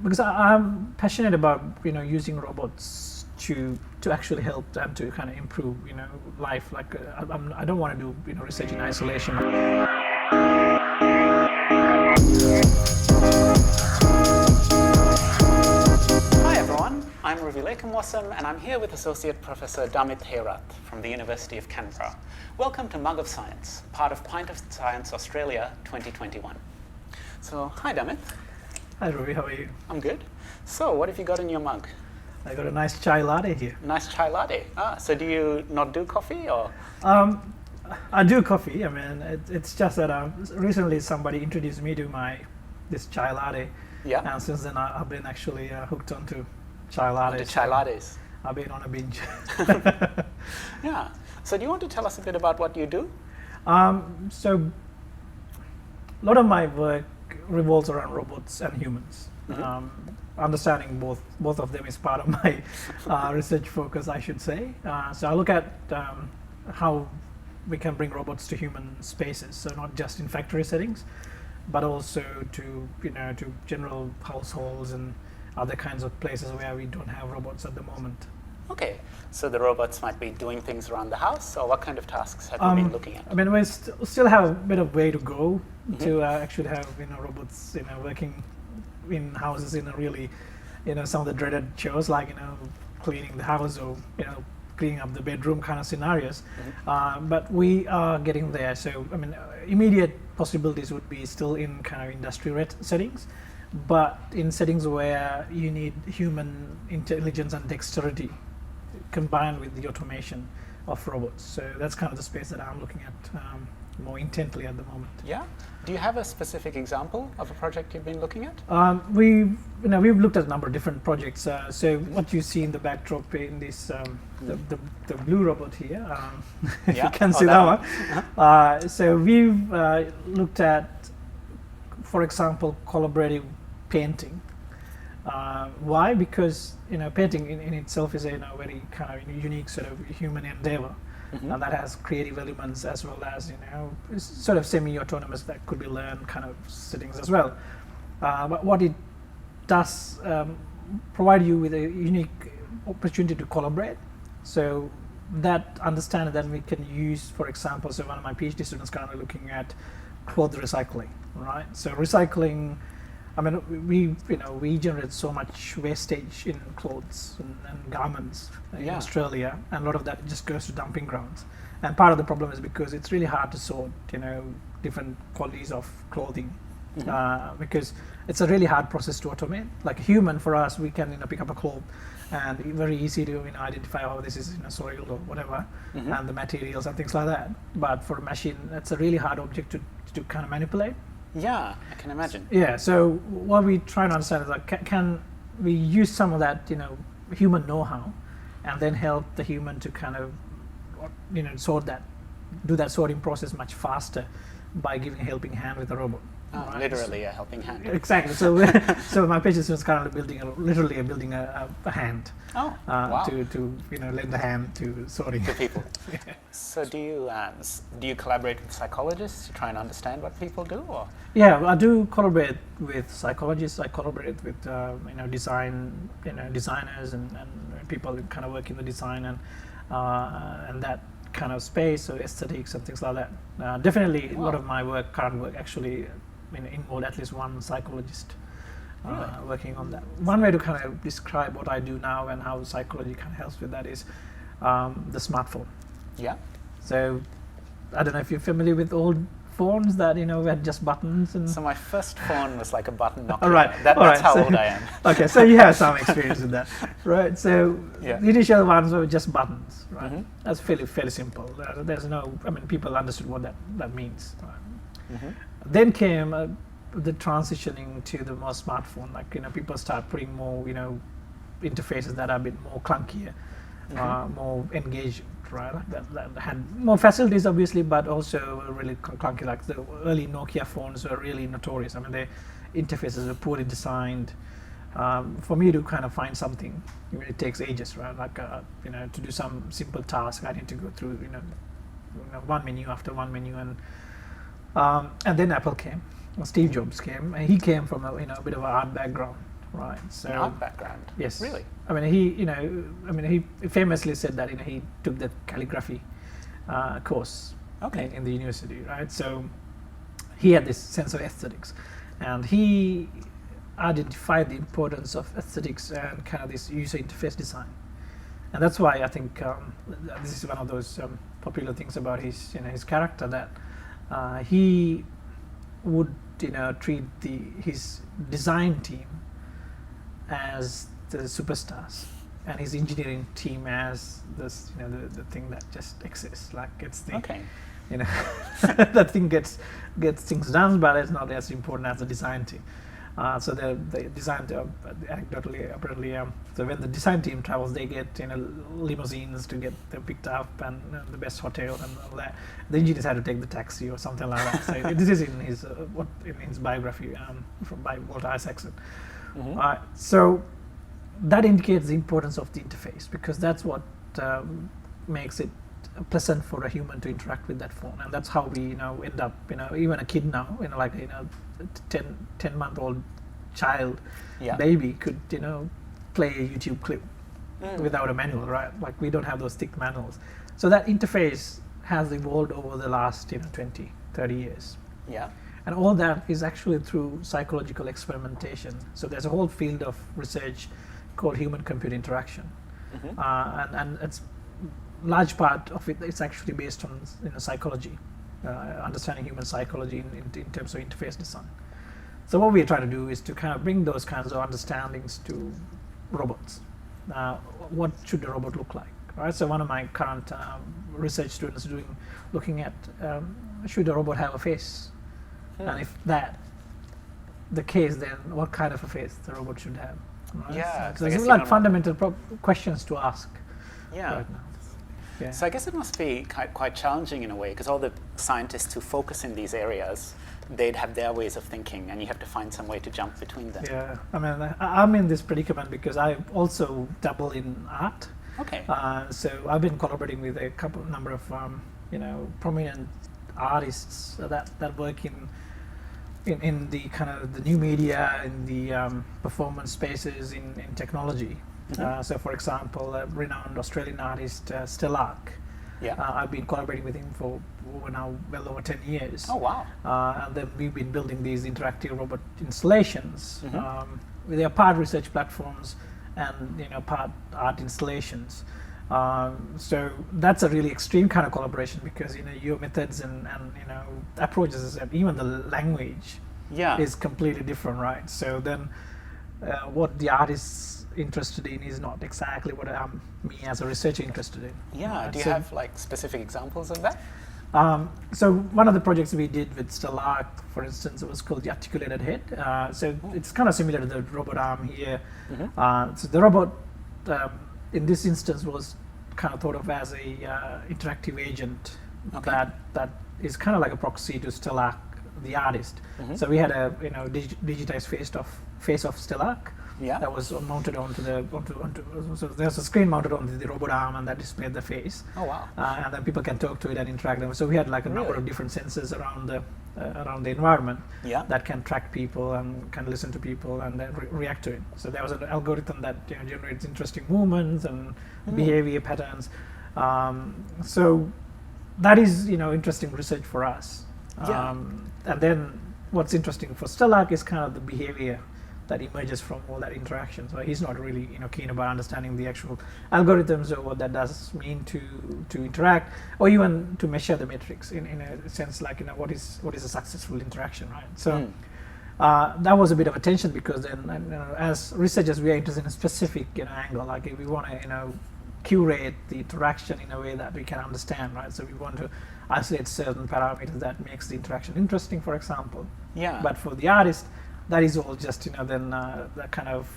because I'm passionate about using robots to actually help and to kind of improve life. Like I don't want to do research in isolation. Hi everyone, I'm Ravilekam Wasam and I'm here with Associate Professor Damith Herath from the University of Canberra. Welcome to Mug of Science, part of Pint of Science Australia 2021. So, hi Damith. Hi Ravi, how are you? I'm good. So, what have you got in your mug? I got a nice chai latte here. Nice chai latte. So do you not do coffee or? I do coffee. I mean, it's just that recently somebody introduced me to this chai latte. Yeah. And since then I've been actually hooked onto chai lattes. Onto chai lattes. I've been on a binge. Yeah. So do you want to tell us a bit about what you do? So a lot of my work revolves around robots and humans. Mm-hmm. Understanding both of them is part of my research focus, I should say. So I look at how we can bring robots to human spaces, so not just in factory settings, but also to to general households and other kinds of places where we don't have robots at the moment. Okay, so the robots might be doing things around the house, or what kind of tasks have you been looking at? I mean, we still have a bit of way to go to actually have robots working in houses in a really some of the dreaded chores like cleaning the house or cleaning up the bedroom kind of scenarios. But we are getting there. So I mean, immediate possibilities would be still in kind of industry settings, but in settings where you need human intelligence and dexterity combined with the automation of robots. So that's kind of the space that I'm looking at more intently at the moment. Yeah. Do you have a specific example of a project you've been looking at? We've looked at a number of different projects. So what you see in the backdrop in this the blue robot here, if you can see that one. So we've looked at, for example, collaborative painting. Why? Because painting in itself is a very kind of unique sort of human endeavor. And that has creative elements as well as sort of semi-autonomous that could be learned kind of settings as well. But what it does provide you with a unique opportunity to collaborate. So that understanding that we can use, for example, so one of my PhD students currently looking at cloth recycling, right? So recycling, I mean, we generate so much wastage in clothes and garments in Australia, and a lot of that just goes to dumping grounds. And part of the problem is because it's really hard to sort, different qualities of clothing, because it's a really hard process to automate. Like a human, for us, we can pick up a cloth and very easy to identify, oh, this is soiled or whatever, and the materials and things like that. But for a machine, it's a really hard object to kind of manipulate. Yeah, I can imagine. Yeah, so what we try to understand is like, can we use some of that, human know-how, and then help the human to kind of, do that sorting process much faster by giving a helping hand with the robot. Right? Literally a helping hand. Exactly. So, so my patient is currently literally building a hand. Oh, wow. To lend a hand to sorting. To people. So do you collaborate with psychologists to try and understand what people do, or? Yeah, I do collaborate with psychologists. I collaborate with designers and people who kind of work in the design and that kind of space, so aesthetics and things like that. Definitely, a lot of my current work actually involved at least one psychologist working on that. One way to kind of describe what I do now and how psychology kind of helps with that is the smartphone. Yeah. So I don't know if you're familiar with old phones that had just buttons and. So my first phone was like a button Nokia. All right. That's how old I am. Okay, so you have some experience with that, right? So the initial ones were just buttons, right? That's fairly simple. There's no, people understood what that means. Right? Then came the transitioning to the more smartphone. Like people start putting more interfaces that are a bit more clunkier, more engaged, right? Like that had more facilities obviously, but also really clunky. Like the early Nokia phones were really notorious. I mean, their interfaces were poorly designed. For me to kind of find something, it takes ages, right? Like to do some simple task, I need to go through one menu after one menu, and then Apple came. Steve Jobs came, and he came from a bit of an art background, right? So an art background. yes, Really. I mean, he famously said that he took the calligraphy course in the university, right? So he had this sense of aesthetics, and he identified the importance of aesthetics and kind of this user interface design. And that's why I think this is one of those popular things about his character, that he would treat his design team as the superstars, and his engineering team as this the thing that just exists, like it's the that thing gets things done, but it's not as important as the design team. So the design anecdotally apparently so when the design team travels, they get limousines to get them picked up, and the best hotel and all that. The engineers had to take the taxi or something like that. So this is in his biography by Walter Isaacson. So that indicates the importance of the interface, because that's what makes it pleasant for a human to interact with that phone, and that's how we end up even a kid now, like 10-month-old child baby could play a YouTube clip without a manual, right? Like, we don't have those thick manuals. So that interface has evolved over the last 20-30 years. Yeah. And all that is actually through psychological experimentation. So there's a whole field of research called human-computer interaction, and it's large part of it's actually based on psychology, understanding human psychology in terms of interface design. So what we're trying to do is to kind of bring those kinds of understandings to robots. What should a robot look like, right? So one of my current research students looking at should a robot have a face, and if that the case, then what kind of a face the robot should have. Right? Yeah. So there's like fundamental questions to ask. Yeah. Right now. Yeah. So I guess it must be quite challenging in a way, because all the scientists who focus in these areas, they'd have their ways of thinking, and you have to find some way to jump between them. Yeah, I mean, I'm in this predicament because I also dabble in art. Okay. So I've been collaborating with a number of prominent artists that work in the kind of the new media, in the performance spaces, in technology. So, for example, a renowned Australian artist, Stellark. Yeah. I've been collaborating with him for well over 10 years. Oh, wow. And then we've been building these interactive robot installations. They are part research platforms and part art installations. So that's a really extreme kind of collaboration, because your methods and approaches and even the language is completely different, right? So then what the artists interested in is not exactly what me as a researcher interested in. Yeah. Do you have like specific examples of that? So one of the projects we did with Stellark, for instance, it was called the articulated head. So it's kind of similar to the robot arm here. So the robot in this instance was kind of thought of as a interactive agent that is kind of like a proxy to Stellark, the artist. So we had a digitized face of Stellark. Yeah. That was mounted onto so there's a screen mounted onto the robot arm, and that displayed the face. Oh, wow. And then people can talk to it and interact with them. So we had like a number of different sensors around the environment that can track people and can listen to people and then react to it. So there was an algorithm that generates interesting movements and behavior patterns. So that is interesting research for us. And then what's interesting for Stellark is kind of the behavior that emerges from all that interaction. So he's not really keen about understanding the actual algorithms or what that does mean to interact, or even to measure the metrics in a sense, like what is a successful interaction, right? So that was a bit of a tension, because then as researchers we are interested in a specific angle, like if we want to curate the interaction in a way that we can understand, right? So we want to isolate certain parameters that makes the interaction interesting, for example. Yeah. But for the artist, that is all just then that kind of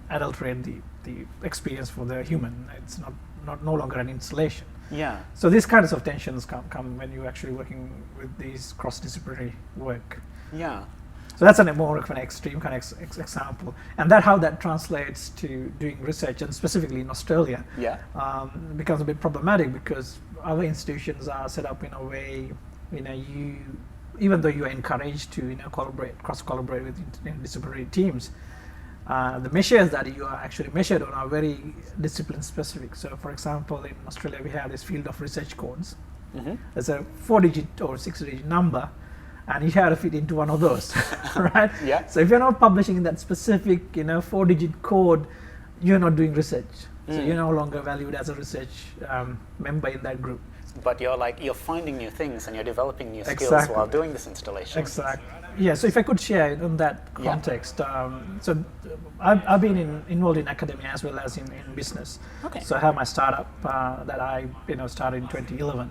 adulterate the experience for the human. It's no longer an installation. Yeah. So these kinds of tensions come when you're actually working with these cross-disciplinary work. Yeah. So that's a more of an extreme kind of example, and how that translates to doing research, and specifically in Australia, becomes a bit problematic, because our institutions are set up in a way, even though you are encouraged to cross-collaborate with interdisciplinary teams, the measures that you are actually measured on are very discipline specific. So, for example, in Australia, we have this field of research codes. There's a 4-digit or 6-digit number, and you have to fit into one of those, right? Yeah. So if you're not publishing that specific, 4-digit code, you're not doing research. So you're no longer valued as a research member in that group. But you're finding new things and you're developing new skills Exactly. while doing this installation. Exactly. Yeah. So if I could share in that context, so I've been involved in academia as well as in business. Okay. So I have my startup that I started in 2011.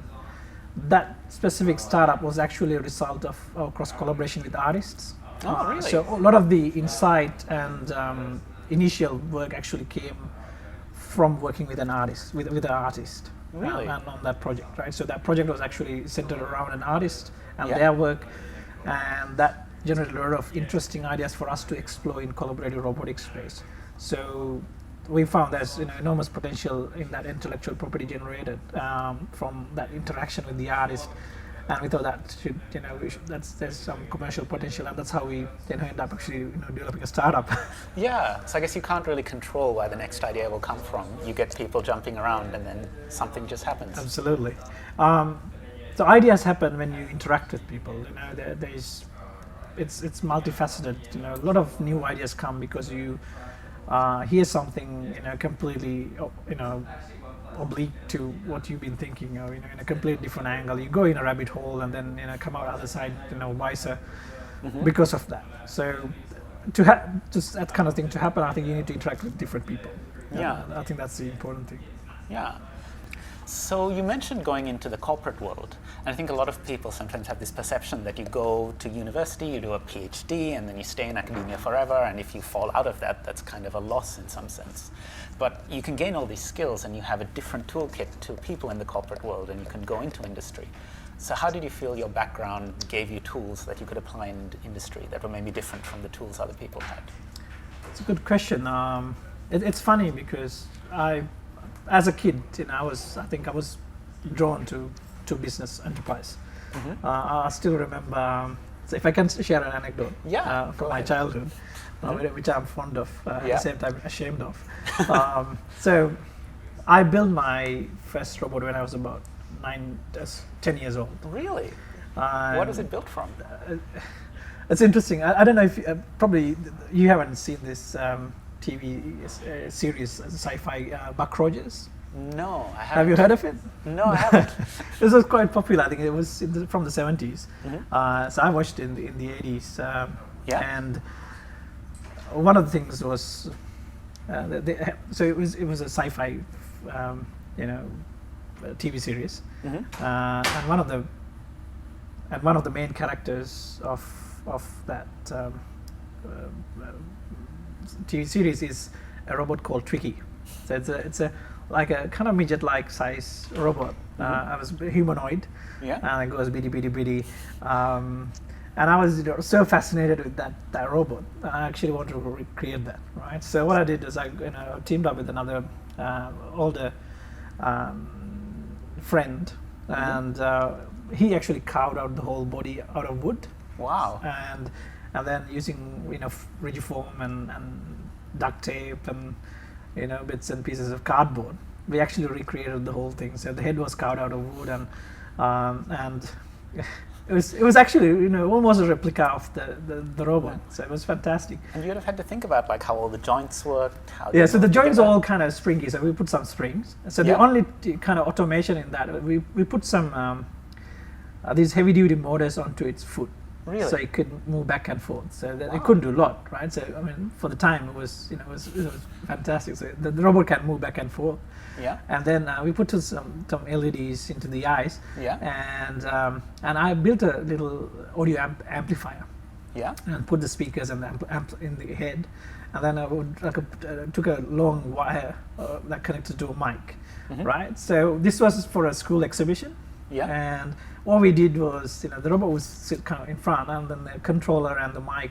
That specific startup was actually a result of our cross collaboration with artists. Oh, really? So a lot of the insight and initial work actually came from working with an artist, with an artist. Really? And on that project, right? So that project was actually centered around an artist and Yeah. their work, and that generated a lot of interesting ideas for us to explore in collaborative robotics space. So we found there's enormous potential in that intellectual property generated from that interaction with the artist, and we thought that there's some commercial potential, and that's how we end up actually developing a startup. Yeah, so I guess you can't really control where the next idea will come from. You get people jumping around and then something just happens. Absolutely. So ideas happen when you interact with people. It's multifaceted. A lot of new ideas come because you hear something completely oblique to what you've been thinking, or in a completely different angle. You go in a rabbit hole and then come out other side wiser because of that. So just that kind of thing to happen, I think you need to interact with different people. Yeah. I think that's the important thing. Yeah. So you mentioned going into the corporate world, and I think a lot of people sometimes have this perception that you go to university, you do a PhD, and then you stay in academia forever, and if you fall out of that, that's kind of a loss in some sense. But you can gain all these skills and you have a different toolkit to people in the corporate world, and you can go into industry. So how did you feel your background gave you tools that you could apply in industry that were maybe different from the tools other people had? It's a good question. It's funny because as a kid, I think I was drawn to business enterprise. I still remember. So if I can share an anecdote from my childhood, which I'm fond of, at the same time ashamed of. So I built my first robot when I was about 10 years old. Really? What is it built from? It's interesting. I don't know if probably you haven't seen this TV series, sci-fi, Buck Rogers. No, I haven't. Have you heard of it? No, I haven't. This was quite popular. I think it was from the 70s. So I watched it in the 80s. And one of the things was, so it was a sci-fi, TV series, and one of the main characters of that TV series is a robot called Twiki. So it's a like a kind of midget-like size robot. I was humanoid, and it goes bitty. And I was so fascinated with that robot. I actually wanted to recreate that, right? So what I did is I teamed up with another older friend, and he actually carved out the whole body out of wood. Wow! And then using Rigiform and duct tape and bits and pieces of cardboard, we actually recreated the whole thing. So the head was carved out of wood, and it was actually almost a replica of the robot. So it was fantastic. And you would have had to think about like how all the joints worked. So the joints are all kind of springy. So we put some springs. So the only kind of automation in that, we put some these heavy duty motors onto its foot. Really? So it could move back and forth. So that it couldn't do a lot, right? So I mean, for the time, it was fantastic. So the robot can move back and forth. Yeah. And then we put some LEDs into the eyes. Yeah. And I built a little audio amplifier. Yeah. And put the speakers and the in the head, and then I would took a long wire that connected to a mic, right? So this was for a school exhibition. Yeah. And what we did was, the robot would sit kind of in front, and then the controller and the mic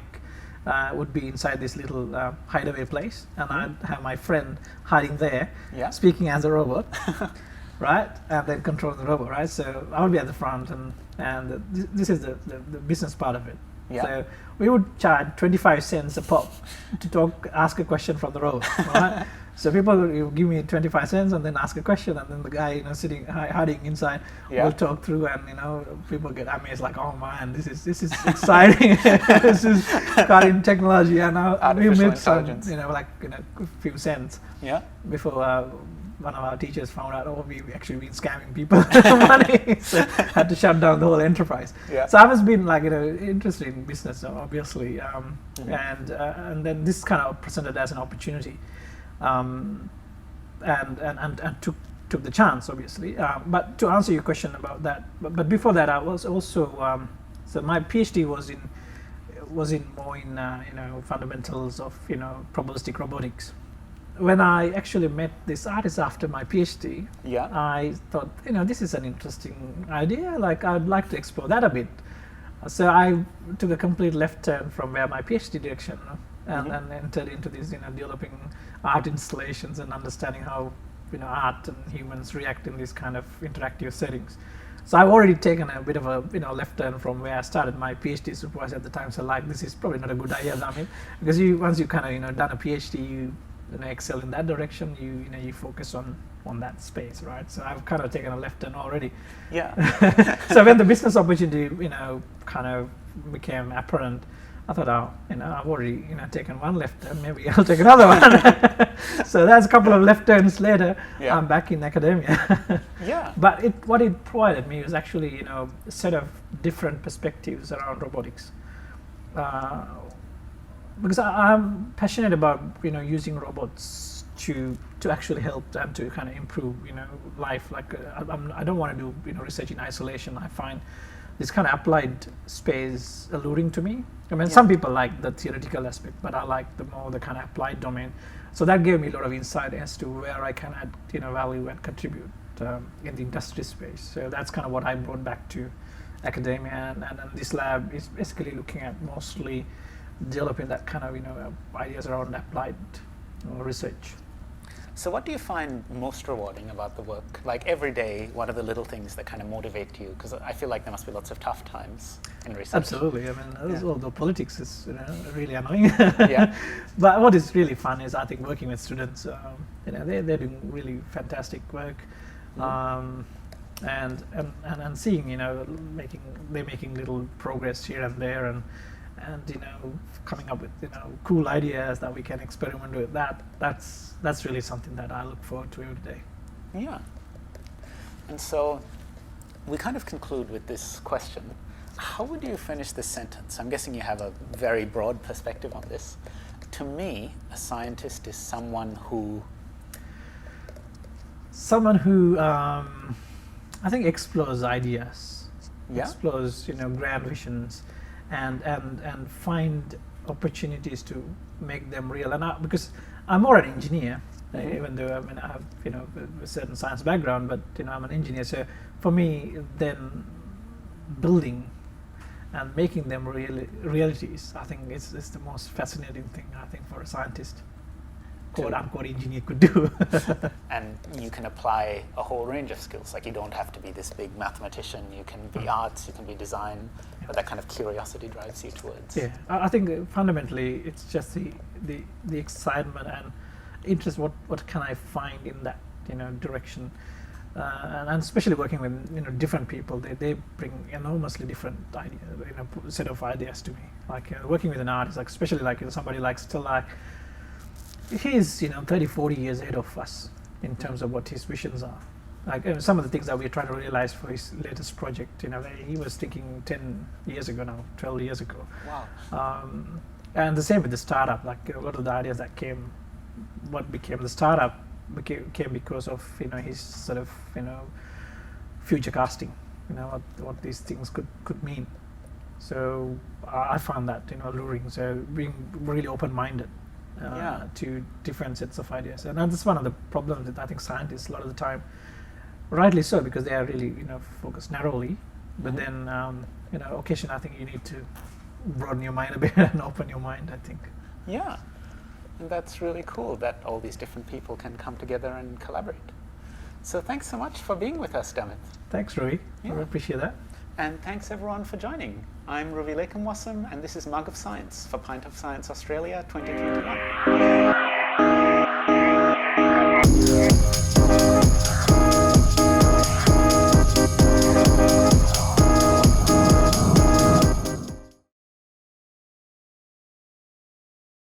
would be inside this little hideaway place, and I'd have my friend hiding there, speaking as a robot, right? And then controlling the robot, right? So I would be at the front, and this is the business part of it. Yeah. So we would charge 25 cents a pop to ask a question from the road. Right? So people will give me 25 cents and then ask a question, and then the guy sitting hiding inside will talk through, and people get amazed like, oh man, this is exciting. This is cutting technology, and now we made some like a few cents. Yeah. Before one of our teachers found out, we've actually been scamming people money, so had to shut down the whole enterprise. Yeah. So I've always been like interested in business, obviously, and then this kind of presented as an opportunity, and took the chance, obviously. But to answer your question about that, but before that, I was also so my PhD was in more in fundamentals of probabilistic robotics. When I actually met this artist after my PhD, I thought, this is an interesting idea. Like, I'd like to explore that a bit. So I took a complete left turn from where my PhD direction, and entered into this, developing art installations and understanding how, art and humans react in these kind of interactive settings. So I've already taken a bit of a left turn from where I started. My PhD supervisor at the time said, like, this is probably not a good idea, Damith, because once you kind of done a PhD, you excel in that direction. You focus on that space, right? So I've kind of taken a left turn already. Yeah. So when the business opportunity kind of became apparent, I thought, I've already taken one left turn, maybe I'll take another one. So that's a couple of left turns later. I'm back in academia. Yeah. But what it provided me was actually a set of different perspectives around robotics. Because I'm passionate about using robots to actually help and to kind of improve life. Like I don't want to do research in isolation. I find this kind of applied space alluring to me. I mean, some people like the theoretical aspect, but I like the kind of applied domain. So that gave me a lot of insight as to where I can add value and contribute in the industry space. So that's kind of what I brought back to academia, and this lab is basically looking at mostly developing that kind of ideas around applied research. So what do you find most rewarding about the work? Like every day, what are the little things that kind of motivate you? Because I feel like there must be lots of tough times in research. Absolutely. I mean, although politics is really annoying. But what is really fun is, I think, working with students. They're doing really fantastic work, and seeing they're making little progress here and there, and coming up with cool ideas that we can experiment with. That's really something that I look forward to every day. Yeah. And so we kind of conclude with this question. How would you finish this sentence? I'm guessing you have a very broad perspective on this. To me, a scientist is someone who I think explores ideas, explores grand visions, and find opportunities to make them real. And because I'm more an engineer, even though I have a certain science background, but I'm an engineer. So for me, then building and making them realities, I think it's the most fascinating thing, I think, for a scientist, quote unquote engineer, could do. And you can apply a whole range of skills. Like, you don't have to be this big mathematician. You can be arts, you can be design, but that kind of curiosity drives you towards. Yeah, I think fundamentally it's just the excitement and interest. What can I find in that direction? And especially working with different people, they bring enormously different ideas, set of ideas to me. Like working with an artist, like especially like somebody like Stella, he's 30-40 years ahead of us in terms of what his visions are. Like some of the things that we're trying to realize for his latest project, he was thinking 10 years ago now, 12 years ago. Wow. And the same with the startup. Like a lot of the ideas that what became the startup came because of his sort of future casting, what these things could mean. So I found that alluring. So being really open-minded to different sets of ideas, and that's one of the problems that I think scientists a lot of the time, rightly so, because they are really focused narrowly. But then occasionally I think you need to broaden your mind a bit and open your mind, I think. Yeah. And that's really cool that all these different people can come together and collaborate. So thanks so much for being with us, Damith. Thanks, Rui. I appreciate that. And thanks everyone for joining. I'm Robotics, and this is Mug of Science for Pint of Science Australia 2021.